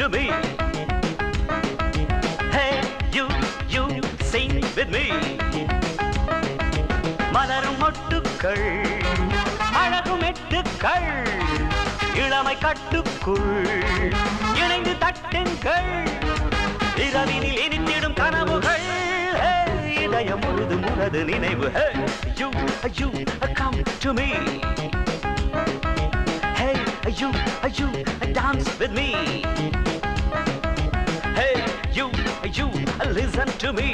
me. Hey, you sing with me. மலரும் மொட்டுக்கள் அழகும் எட்டுக்கள் இளமை கட்டுக்குள் இணைந்து தட்டுங்கள் இரவினில் இனித்திடும் கனவுகள் இதயம் முழுதும் உனது நினைவு you come to me. Hey, you dance with me. Hey, you listen to me.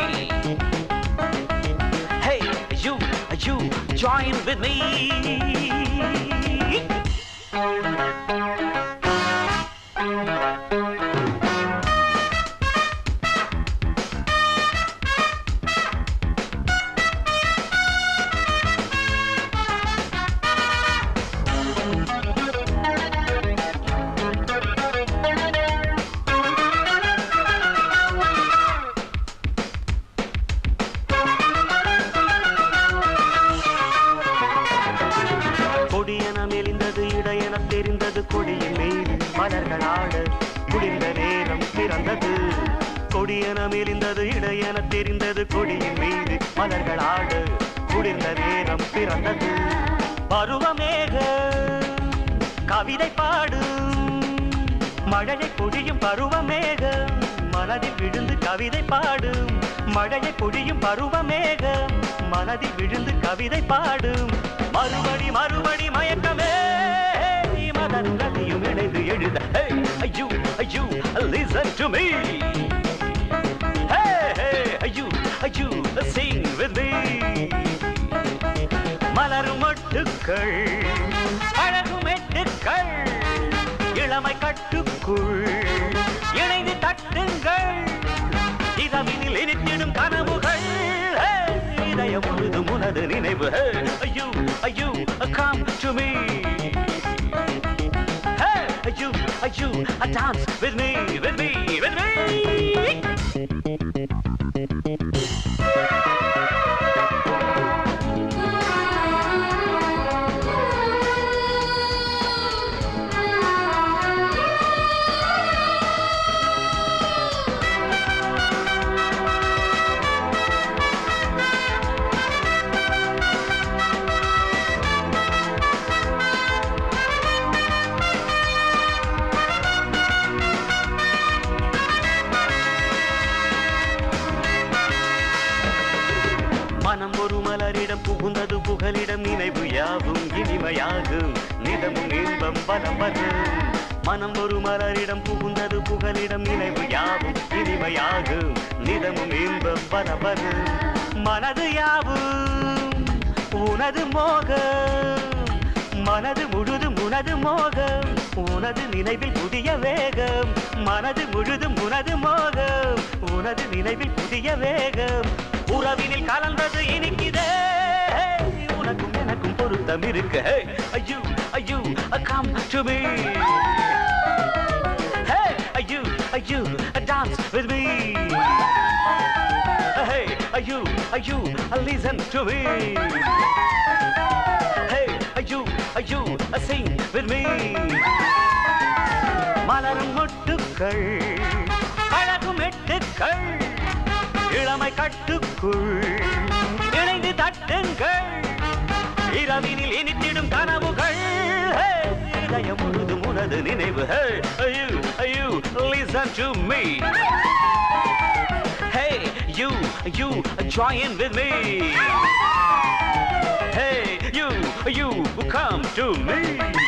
Hey, you join with me. தெரிந்தது கொடியின் மீது மலர்கள் ஆட குளிர்ந்த நேரம் பிறந்தது கொடியன மெலிந்தது இடையென தெரிந்தது கொடியின் மீது மலர்கள் ஆட குளிர்ந்த நேரம் பிறந்தது பருவமேக கவிதை பாடும் மழையை பொழியும் பருவமேக மனதில் விழுந்து கவிதை பாடும் மழையை பொழியும் பருவமேக மனதில் விழுந்து கவிதை பாடும் மறுபடி மறுபடி மயக்கமே மதனும் இணைந்து எழுத Hey, you listen to me. Hey, you sing with me. மலரும் மொட்டுக்கள் அழகும் எட்டுக்கள் இளமை கட்டுக்குள் இணைந்து தட்டுங்கள் இரவினில் இனித்திடும் கனவுகள் இதயம் முழுதும் உனது நினைவு you come to me. You dance with me. மனம் ஒரு மலரிடம் புகுந்தது புகலிடம் நினைவு யாவும் இனிமையாகும் நிதமும் இன்பம் பலம் வரும் மனம் ஒரு மலரிடம் புகுந்தது புகலிடம் நினைவு யாவும் இனிமையாகும் நிதமும் இன்பம் பலம் வரும் மனது யாவும் உனது மோகம் மனது முழுதும் உனது மோகம் உனது நினைவில் புதிய வேகம் மனது முழுதும் உனது மோகம் உனது நினைவில் புதிய வேகம் உறவினில் கலந்தது இனிக்குதே உனக்கும் எனக்கும் பொருத்தம் இருக்கு you come to me. Hey, you dance with me. Hey, you listen to me. Hey, you sing with me. மலரும் மொட்டுக்கள் அழகும் எட்டுக்கள் இளமை கட்டுக்குள் இணைந்து தட்டுங்கள் இரவினில் இனித்திடும் கனவுகள் இதயம் முழுதும் உனது நினைவு you listen to me. Hey, you join with me. Hey, you come to me.